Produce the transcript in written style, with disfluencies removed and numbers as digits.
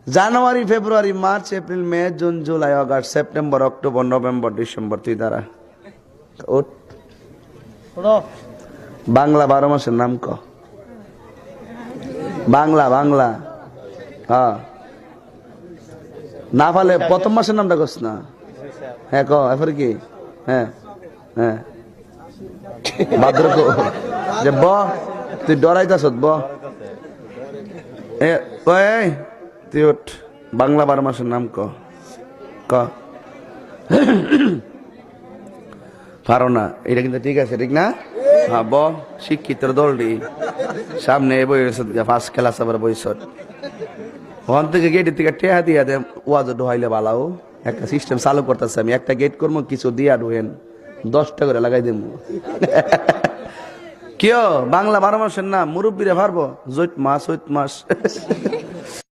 জানুয়ারি, February, March, April, May, June, July, August, September, October, November, December. তুই দাঁড়া, ওঠ। বাংলা 12 মাসের নাম ক। বাংলা বাংলা, হ্যাঁ। না পারলে প্রথম মাসের নামটা কস না। হ্যাঁ ক, এরপরে কি? হ্যাঁ হ্যাঁ, ভাদ্র কো। যে ব, তুই ডরাইতাছ ব। ওই তুই ওঠ, বাংলা 12 মাসের নাম ক। ক, পারো না, এটা কিন্তু ঠিক আছে, ঠিক না? হ্যাঁ ব, শিক্ষিত দলটি সামনে বই ফার্স্ট ক্লাস আবার বইসট ওখান থেকে গেটের থেকে টেহা দিয়া দে, ওয়াজ ঢোয়াইলে বালাও। একটা সিস্টেম চালু করতেছে, আমি একটা গেট করবো, কিছু দিয়া ঢোয়েন 10টা করে লাগাই দেবো। কেউ বাংলা 12 মাসের নাম মুরব্বীরা পারবো? জৈট মাস, চৈত মাস।